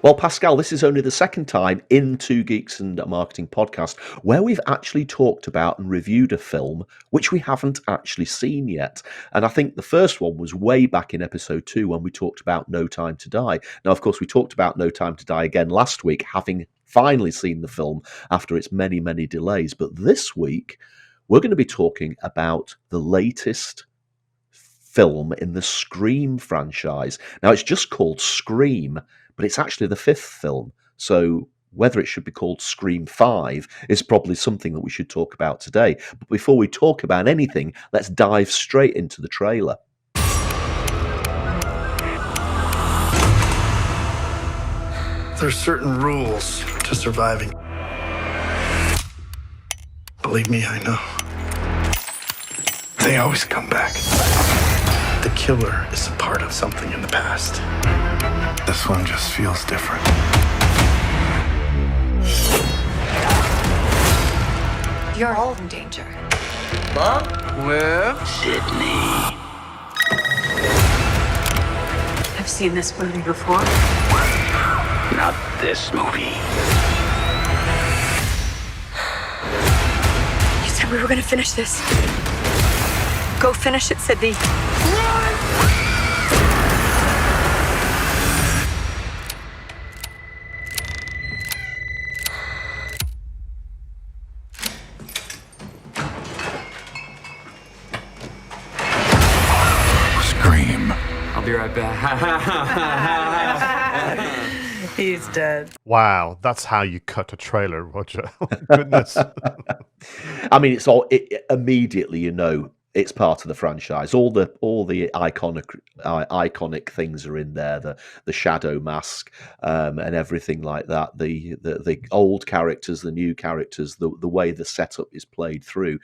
Well, Pascal, this is only the second time in Two Geeks and a Marketing podcast where we've actually talked about and reviewed a film which we haven't actually seen yet. And I think the first one was way back in episode 2 when we talked about No Time to Die. Now, of course, we talked about No Time to Die again last week, having finally seen the film after its many, many delays. But this week, we're going to be talking about the latest film in the Scream franchise. Now, it's just called Scream, but it's actually the fifth film. So whether it should be called Scream 5 is probably something that we should talk about today. But before we talk about anything, let's dive straight into the trailer. There's certain rules to surviving. Believe me, I know. They always come back. The killer is a part of something in the past. This one just feels different. You're all in danger. Mom? Where? Sydney. I've seen this movie before. Not this movie. You said we were gonna finish this. Go finish it, Sydney. Scream. I'll be right back. He's dead. Wow, that's how you cut a trailer, Roger. Oh, goodness. I mean, immediately you know it's part of the franchise. All the iconic things are in there. The shadow mask and everything like that. The old characters, the new characters, the way the setup is played through.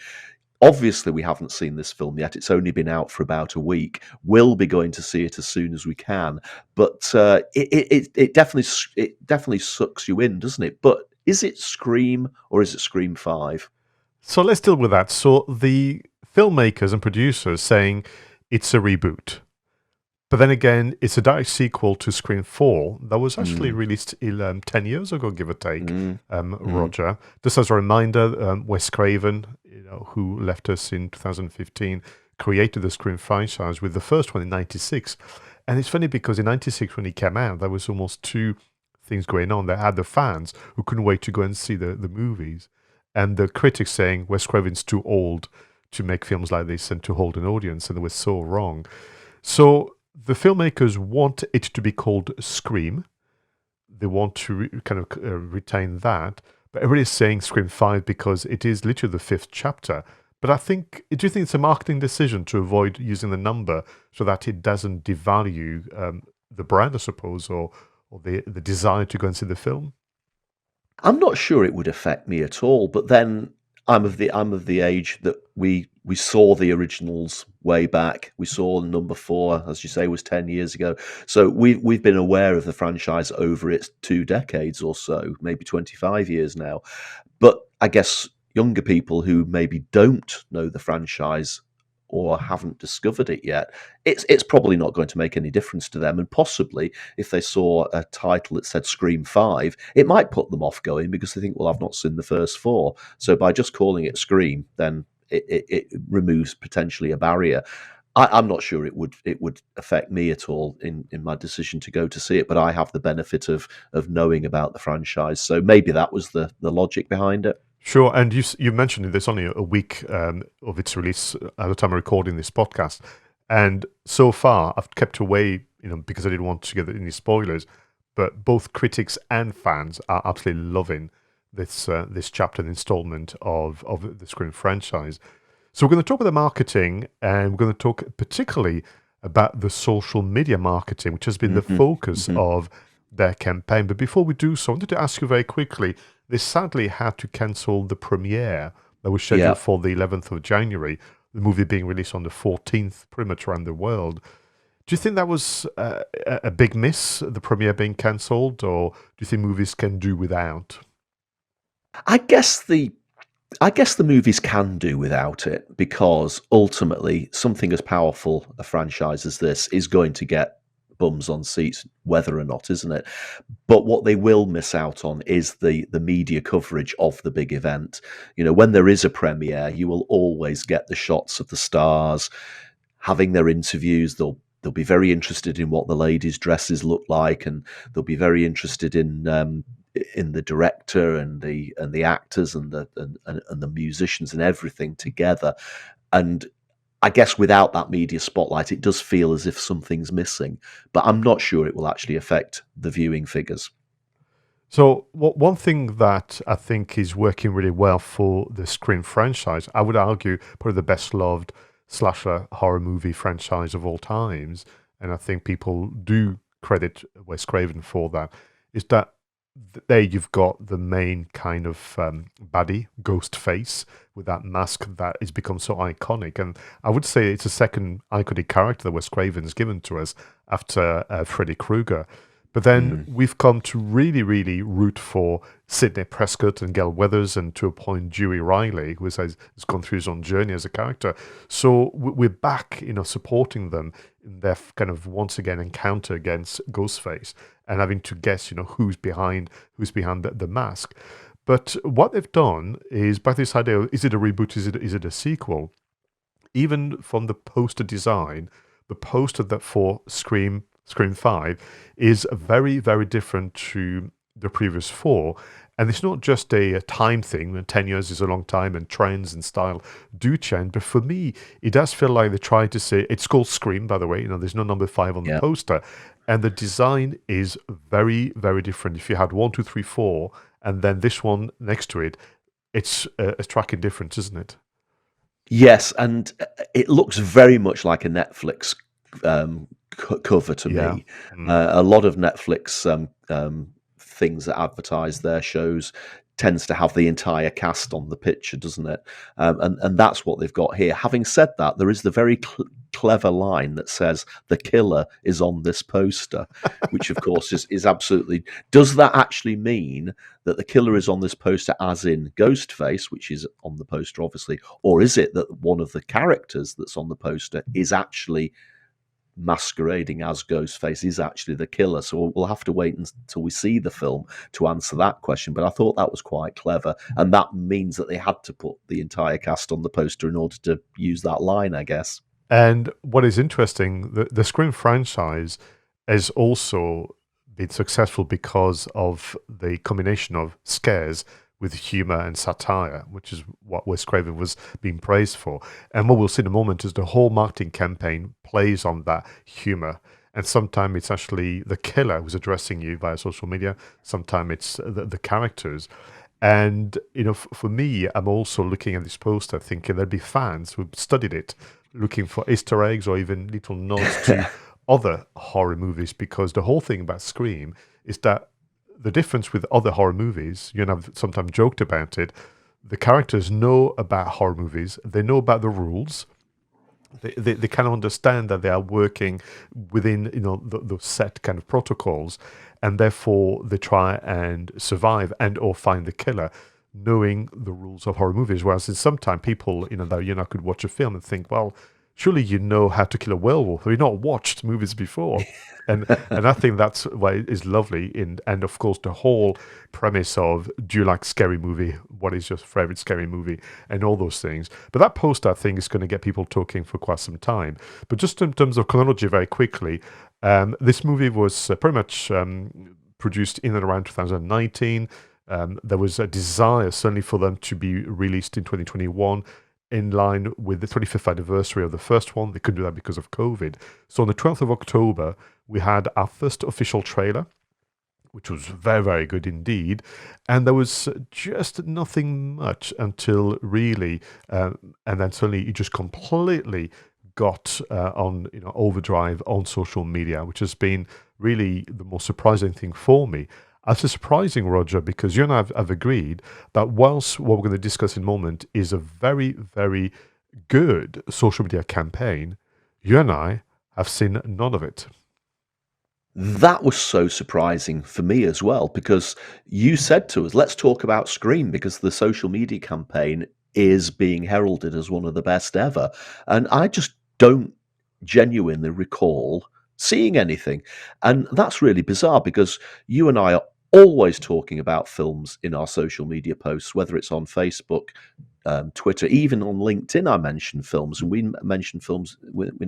Obviously, we haven't seen this film yet. It's only been out for about a week. We'll be going to see it as soon as we can. But it definitely sucks you in, doesn't it? But is it Scream or is it Scream 5? So let's deal with that. So the filmmakers and producers saying it's a reboot. But then again, it's a direct sequel to Scream 4 that was actually released 10 years ago, give or take, Roger. Just as a reminder, Wes Craven, who left us in 2015, created the Scream franchise with the first one in 96. And it's funny because in 96, when he came out, there was almost two things going on. They had the fans who couldn't wait to go and see the movies, and the critics saying Wes Craven's too old to make films like this and to hold an audience, and they were so wrong. So the filmmakers want it to be called Scream. They want to retain that. But everybody's saying Scream 5 because it is literally the fifth chapter. But do you think it's a marketing decision to avoid using the number so that it doesn't devalue the brand, I suppose, or the desire to go and see the film? I'm not sure it would affect me at all, but then I'm of the age that we saw the originals way back. We saw number 4, as you say, was 10 years ago. So we've been aware of the franchise over its 2 decades or so, maybe 25 years now. But I guess younger people who maybe don't know the franchise or haven't discovered it yet, it's probably not going to make any difference to them. And possibly, if they saw a title that said Scream 5, it might put them off going because they think, well, I've not seen the first 4. So by just calling it Scream, then it removes potentially a barrier. I'm not sure it would affect me at all in my decision to go to see it, but I have the benefit of knowing about the franchise. So maybe that was the logic behind it. Sure, and you mentioned there's only a week of its release at the time of recording this podcast, and so far I've kept away, because I didn't want to get any spoilers. But both critics and fans are absolutely loving this chapter and installment of the Scream franchise. So we're going to talk about the marketing, and we're going to talk particularly about the social media marketing, which has been the focus of their campaign. But before we do so, I wanted to ask you very quickly. They sadly had to cancel the premiere that was scheduled for the 11th of January, the movie being released on the 14th, pretty much around the world. Do you think that was a big miss, the premiere being cancelled, or do you think movies can do without? I guess the movies can do without it, because ultimately something as powerful a franchise as this is going to get bums on seats, whether or not, isn't it? But what they will miss out on is the media coverage of the big event. When there is a premiere, you will always get the shots of the stars having their interviews. They'll be very interested in what the ladies' dresses look like, and they'll be very interested in the director and the actors and the musicians and everything together. And I guess without that media spotlight, it does feel as if something's missing. But I'm not sure it will actually affect the viewing figures. So one thing that I think is working really well for the Scream franchise, I would argue probably the best loved slasher horror movie franchise of all times, and I think people do credit Wes Craven for that, is that there you've got the main kind of baddie, ghost face, with that mask that has become so iconic. And I would say it's a second iconic character that Wes Craven's given to us after Freddy Krueger. But then we've come to really, really root for Sidney Prescott and Gail Weathers, and to a point Dewey Riley, who has gone through his own journey as a character. So we're back, supporting them in their kind of once again encounter against Ghostface, and having to guess, who's behind the mask. But what they've done is, by this idea, is it a reboot? Is it a sequel? Even from the poster design, the poster that for Scream 5 is very, very different to the previous 4. And it's not just a time thing, 10 years is a long time, and trends and style do change. But for me, it does feel like they try to say, it's called Scream, by the way, there's no number 5 on the poster. And the design is very, very different. If you had 1, 2, 3, 4, and then this one next to it, it's a striking difference, isn't it? Yes, and it looks very much like a Netflix cover to me. A lot of Netflix things that advertise their shows tends to have the entire cast on the picture, doesn't it? And that's what they've got here. Having said that, there is the very clever line that says the killer is on this poster, which of course is absolutely... Does that actually mean that the killer is on this poster as in Ghostface, which is on the poster obviously, or is it that one of the characters that's on the poster is actually masquerading as Ghostface, is actually the killer? So we'll have to wait until we see the film to answer that question. But I thought that was quite clever, and that means that they had to put the entire cast on the poster in order to use that line, I guess. And what is interesting, the Scream franchise has also been successful because of the combination of scares with humor and satire, which is what Wes Craven was being praised for. And what we'll see in a moment is the whole marketing campaign plays on that humor. And sometimes it's actually the killer who's addressing you via social media. Sometimes it's the characters. And, for me, I'm also looking at this poster thinking there'd be fans who've studied it, looking for Easter eggs or even little nods to other horror movies, because the whole thing about Scream is that the difference with other horror movies, I've sometimes joked about it, the characters know about horror movies, they know about the rules, they kind of understand that they are working within the set kind of protocols, and therefore they try and survive and or find the killer, knowing the rules of horror movies. Whereas sometimes people, that could watch a film and think, well, surely you know how to kill a werewolf. You've not watched movies before. And I think that's why it is lovely. And of course, the whole premise of, do you like scary movie? What is your favorite scary movie? And all those things. But that poster, I think, is going to get people talking for quite some time. But just in terms of chronology, very quickly, this movie was pretty much produced in and around 2019. There was a desire, certainly, for them to be released in 2021. In line with the 25th anniversary of the first one. They couldn't do that because of COVID. So on the 12th of October, we had our first official trailer, which was very, very good indeed. And there was just nothing much until really, and then suddenly it just completely got on overdrive on social media, which has been really the most surprising thing for me. That's surprising, Roger, because you and I have agreed that whilst what we're going to discuss in a moment is a very, very good social media campaign, you and I have seen none of it. That was so surprising for me as well, because you said to us, let's talk about Scream, because the social media campaign is being heralded as one of the best ever. And I just don't genuinely recall seeing anything. And that's really bizarre because you and I are always talking about films in our social media posts, whether it's on Facebook, Twitter, even on LinkedIn. I mention films, and we mention films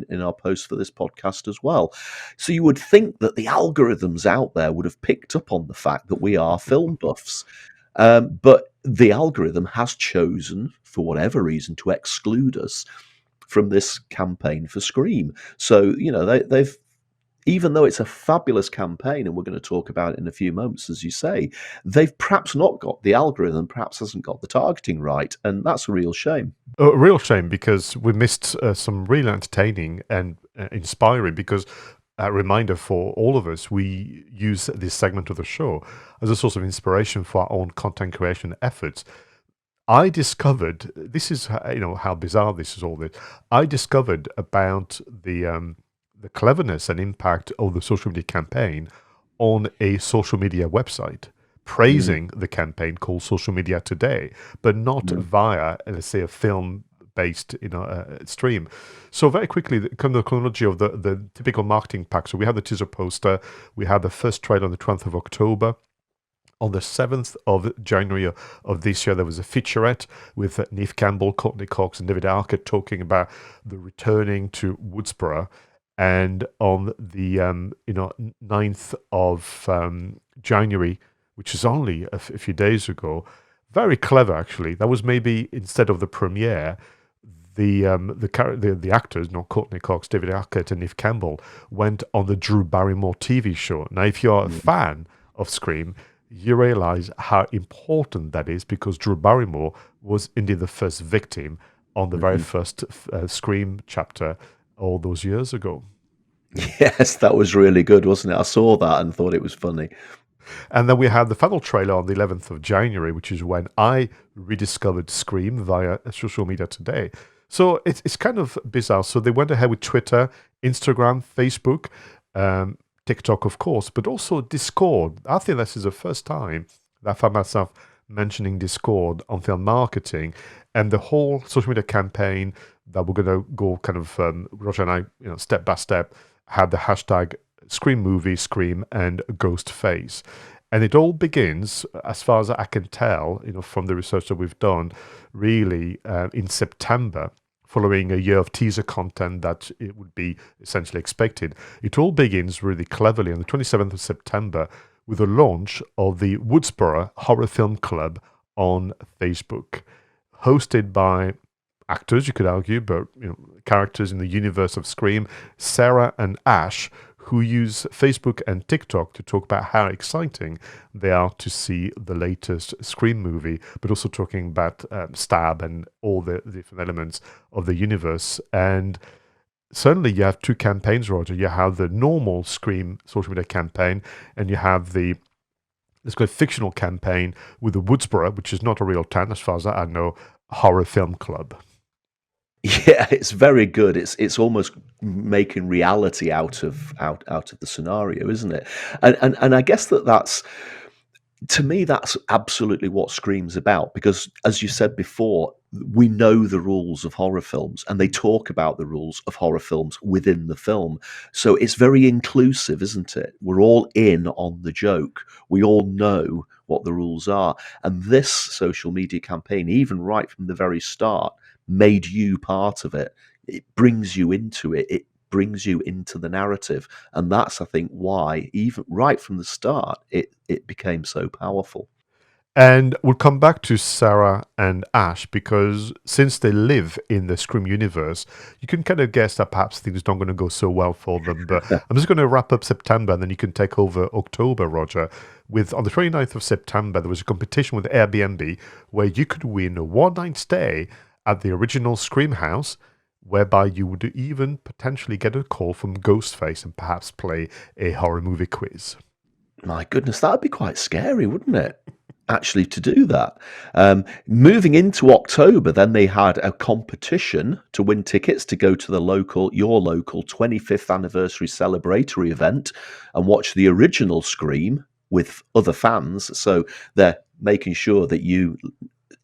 in our posts for this podcast as well. So you would think that the algorithms out there would have picked up on the fact that we are film buffs. But the algorithm has chosen, for whatever reason, to exclude us from this campaign for Scream. So, they've, even though it's a fabulous campaign, and we're going to talk about it in a few moments, as you say, they've perhaps not got the algorithm, perhaps hasn't got the targeting right, and that's a real shame. A real shame, because we missed some really entertaining and inspiring, because a reminder for all of us, we use this segment of the show as a source of inspiration for our own content creation efforts. I discovered, this is how bizarre this is all this. I discovered about the cleverness and impact of the social media campaign on a social media website, praising the campaign called Social Media Today, but not via, let's say, a film-based stream. So very quickly, the chronology of the typical marketing pack. So we had the teaser poster, we had the first trailer on the 12th of October. On the 7th of January of this year, there was a featurette with Neve Campbell, Courtney Cox, and David Arquette talking about the returning to Woodsboro. And on the 9th of January, which is only a few days ago, very clever actually. That was maybe, instead of the premiere, the actors, Courtney Cox, David Arquette, and Neve Campbell, went on the Drew Barrymore TV show. Now, if you're a fan of Scream, you realize how important that is, because Drew Barrymore was indeed the first victim on the very first Scream chapter all those years ago. Yes, that was really good, wasn't it? I saw that and thought it was funny. And then we had the final trailer on the 11th of January, which is when I rediscovered Scream via social media today. So it's kind of bizarre. So they went ahead with Twitter, Instagram, Facebook, TikTok, of course, but also Discord. I think this is the first time that I found myself mentioning Discord on film marketing, and the whole social media campaign that we're going to go kind of, Roger and I, step by step, had the hashtag Scream Movie, Scream, and Ghost Face. And it all begins, as far as I can tell, from the research that we've done, really in September, following a year of teaser content that it would be essentially expected. It all begins really cleverly on the 27th of September with the launch of the Woodsboro Horror Film Club on Facebook, hosted by actors, you could argue, but characters in the universe of Scream, Sarah and Ash, who use Facebook and TikTok to talk about how exciting they are to see the latest Scream movie, but also talking about Stab and all the different elements of the universe. And certainly you have two campaigns, Roger. You have the normal Scream social media campaign, and you have the, let's go, fictional campaign with the Woodsboro, which is not a real town as far as I know, horror film club. Yeah, it's very good. It's almost making reality out of the scenario, isn't it? And I guess that's, to me, that's absolutely what Scream's about, because, as you said before, we know the rules of horror films, and they talk about the rules of horror films within the film. So it's very inclusive, isn't it? We're all in on the joke. We all know what the rules are. And this social media campaign, even right from the very start, made you part of it. It brings you into it. It brings you into the narrative. And that's, I think, why, even right from the start, it became so powerful. And we'll come back to Sarah and Ash, because since they live in the Scream universe, you can kind of guess that perhaps things aren't going to go so well for them. But I'm just going to wrap up September, and then you can take over October, Roger. On the 29th of September, there was a competition with Airbnb where you could win a one-night stay at the original Scream house, whereby you would even potentially get a call from Ghostface and perhaps play a horror movie quiz. My goodness, that would be quite scary, wouldn't it? Actually, to do that. Moving into October, then they had a competition to win tickets to go to your local 25th anniversary celebratory event and watch the original Scream with other fans. So they're making sure that you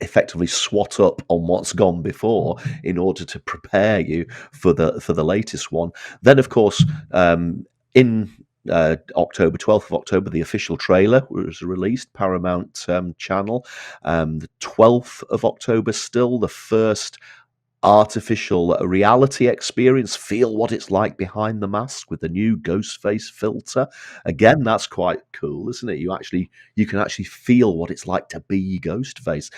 effectively swat up on what's gone before in order to prepare you for the latest one. Then, of course, in October, 12th of October, the official trailer was released, Paramount channel. The 12th of October, still the first artificial reality experience. Feel what it's like behind the mask with the new ghost face filter. Again, that's quite cool, isn't it? You can actually feel what it's like to be Ghostface.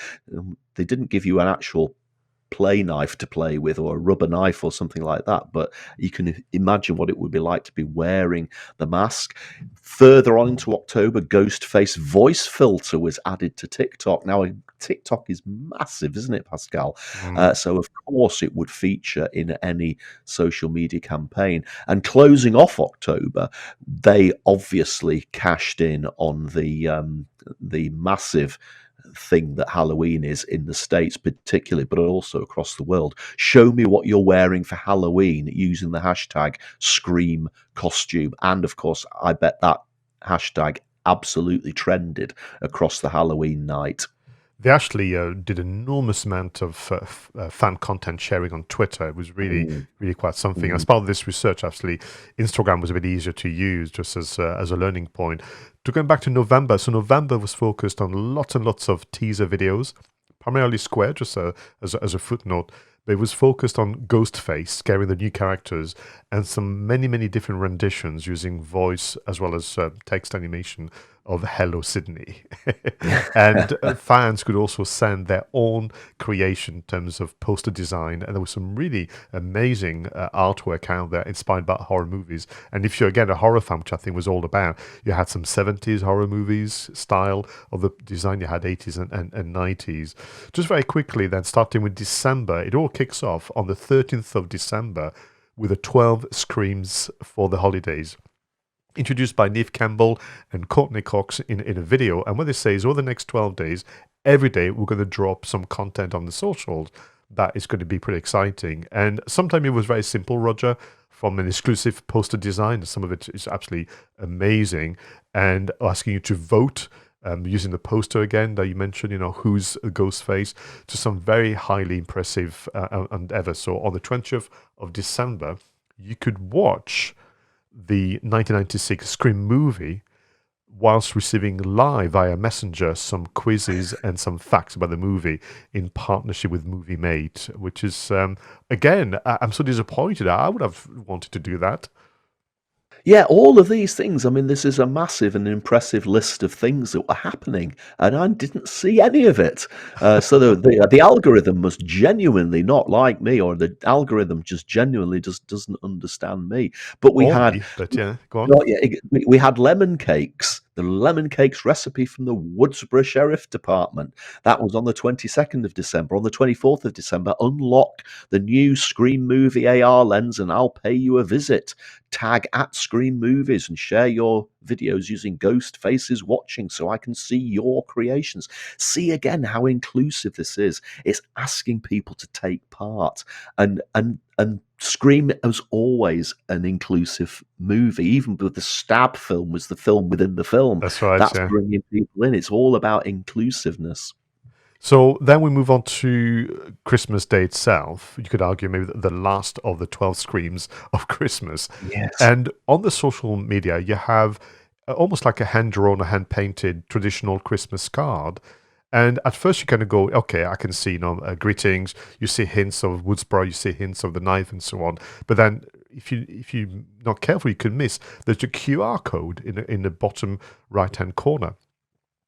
They didn't give you an actual play knife to play with or a rubber knife or something like that, but you can imagine what it would be like to be wearing the mask. Further on into October, Ghostface voice filter was added to TikTok. Now, TikTok is massive, isn't it, Pascal? So of course it would feature in any social media campaign. And closing off October, they obviously cashed in on the massive thing that Halloween is in the States particularly, but also across the world. Show me what you're wearing for Halloween using the hashtag Scream Costume. And of course, I bet that hashtag absolutely trended across the Halloween night. They actually did an enormous amount of fan content sharing on Twitter. It was really, really quite something. As part of this research, actually, Instagram was a bit easier to use just as a learning point. To going back to November, so November was focused on lots and lots of teaser videos, primarily Square, just as a footnote. But it was focused on Ghostface, scaring the new characters, and some many different renditions using voice as well as text animation of Hello Sydney. And fans could also send their own creation in terms of poster design, and there was some really amazing artwork out there inspired by horror movies. And if you're, again, a horror fan, which I think was all about, you had some 70s horror movies style of the design, you had 80s and 90s. Just very quickly then, starting with December, it all kicks off on the 13th of December with the 12 Screams for the holidays, introduced by Neve Campbell and Courtney Cox in a video. And what they say is over the next 12 days, every day we're going to drop some content on the socials that is going to be pretty exciting. And sometimes it was very simple, Roger, from an exclusive poster design. Some of it is absolutely amazing, and asking you to vote using the poster again that you mentioned, who's a Ghostface, to some very highly impressive endeavor. So on the 20th of December, you could watch the 1996 Scream movie whilst receiving live via Messenger some quizzes and some facts about the movie in partnership with Movie Mate, which is, again, I'm so disappointed. I would have wanted to do that. Yeah, all of these things. I mean, this is a massive and impressive list of things that were happening, and I didn't see any of it. So the algorithm must genuinely not like me, or the algorithm just genuinely just doesn't understand me. But we had, but yeah, go on. we had lemon cakes. The lemon cakes recipe from the Woodsboro Sheriff Department. That was on the 22nd of December. On the 24th of December, unlock the new Scream movie AR lens and I'll pay you a visit. Tag at Scream Movies and share your videos using Ghost Faces Watching so I can see your creations. See again how inclusive this is. It's asking people to take part. And Scream was always an inclusive movie. Even with the Stab film was the film within the film. That's right. That's yeah. bringing people in. It's all about inclusiveness. So then we move on to Christmas Day itself. You could argue maybe the last of the 12 Screams of Christmas. Yes. And on the social media, you have almost like a hand-drawn or hand-painted traditional Christmas card. And at first you kind of go, okay, I can see, greetings. You see hints of Woodsboro, you see hints of the knife and so on. But then if you're not careful, you could miss. There's a QR code in the bottom right-hand corner.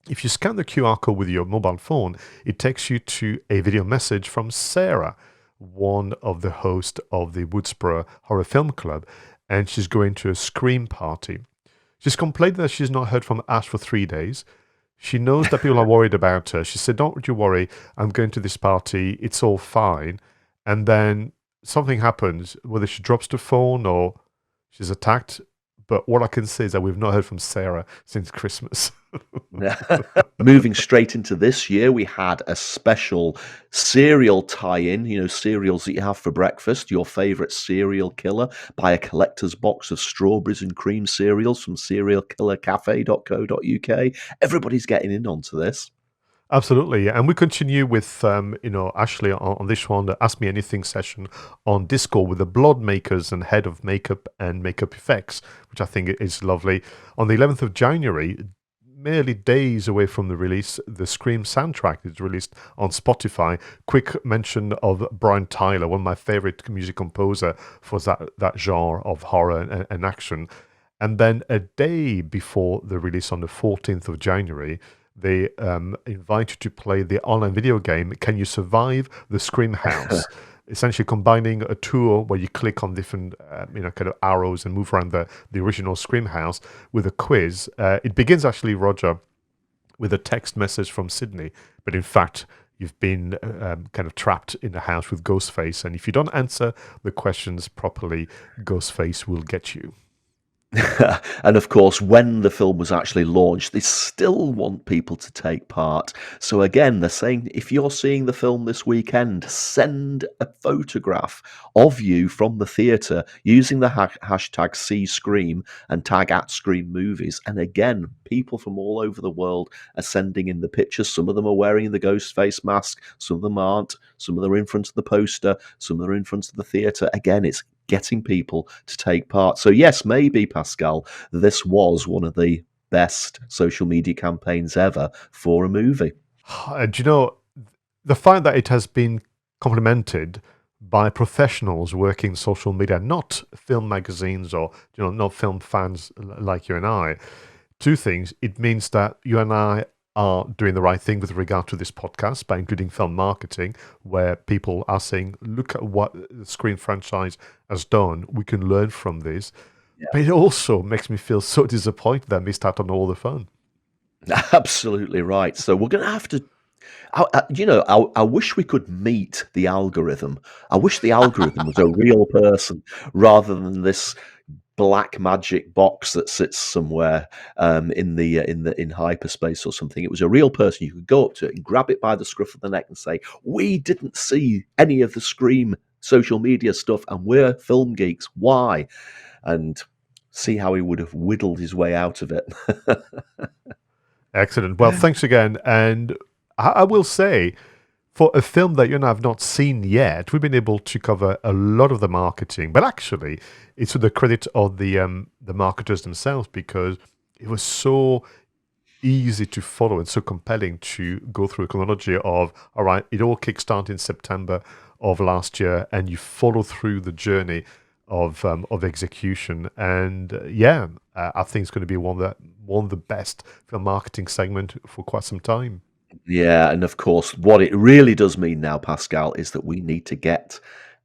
If you scan the QR code with your mobile phone, it takes you to a video message from Sarah, one of the hosts of the Woodsboro Horror Film Club, and she's going to a Scream party. She's complained that she's not heard from Ash for 3 days. She knows that people are worried about her. She said, don't you worry, I'm going to this party, it's all fine. And then something happens, whether she drops the phone or she's attacked. But what I can say is that we've not heard from Sarah since Christmas. Moving straight into this year, we had a special cereal tie-in, cereals that you have for breakfast, your favourite cereal killer. Buy a collector's box of strawberries and cream cereals from cerealkillercafe.co.uk. Everybody's getting in onto this. Absolutely, and we continue with Ashley on this one, the Ask Me Anything session on Discord with the Blood Makers and head of makeup and makeup effects, which I think is lovely. On the 11th of January, merely days away from the release, the Scream soundtrack is released on Spotify. Quick mention of Brian Tyler, one of my favorite music composer for that genre of horror and action. And then a day before the release on the 14th of January, they invite you to play the online video game Can You Survive the Scream House? Essentially combining a tour where you click on different kind of arrows and move around the original Scream House with a quiz. It begins actually, Roger, with a text message from Sydney, but in fact you've been kind of trapped in a house with Ghostface, and if you don't answer the questions properly, Ghostface will get you. And of course, when the film was actually launched, they still want people to take part. So again, they're saying if you're seeing the film this weekend, send a photograph of you from the theatre using the hashtag #CScream and tag @ScreamMovies. And again, people from all over the world are sending in the pictures. Some of them are wearing the ghost face mask, some of them aren't. Some of them are in front of the poster, some of them are in front of the theatre. Again, it's getting people to take part. So yes, maybe, Pascal, this was one of the best social media campaigns ever for a movie. And the fact that it has been complemented by professionals working social media, not film magazines or not film fans like you and I. Two things. It means that you and I are doing the right thing with regard to this podcast by including film marketing, where people are saying, look at what the Scream franchise has done. We can learn from this. Yeah. But it also makes me feel so disappointed that I missed out on all the fun. Absolutely right. So we're going to have to, I wish we could meet the algorithm. I wish the algorithm was a real person rather than this black magic box that sits somewhere in hyperspace or something. It was a real person. You could go up to it and grab it by the scruff of the neck and say, "We didn't see any of the Scream social media stuff, and we're film geeks. Why?" And see how he would have whittled his way out of it. Excellent. Well, thanks again. And I will say, for a film that you and I have not seen yet, we've been able to cover a lot of the marketing, but actually it's to the credit of the marketers themselves, because it was so easy to follow and so compelling to go through a chronology of, all right, it all kickstarted in September of last year, and you follow through the journey of execution. And I think it's going to be one of the best film marketing segment for quite some time. Yeah, and of course, what it really does mean now, Pascal, is that we need to get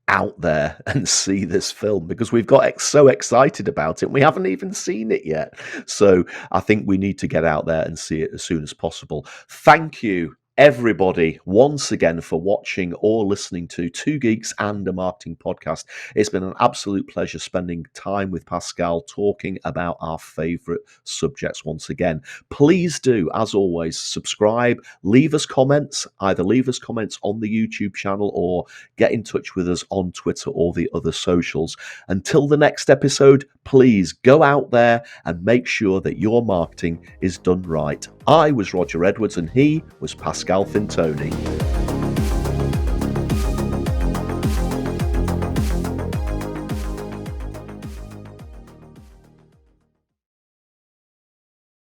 out there and see this film, because we've got so excited about it and we haven't even seen it yet. So I think we need to get out there and see it as soon as possible. Thank you, everybody, once again for watching or listening to Two Geeks and a Marketing Podcast. It's been an absolute pleasure spending time with Pascal talking about our favourite subjects once again. Please do, as always, subscribe, leave us comments, either leave us comments on the YouTube channel or get in touch with us on Twitter or the other socials. Until the next episode, please go out there and make sure that your marketing is done right. I was Roger Edwards and he was Pascal Fintoni.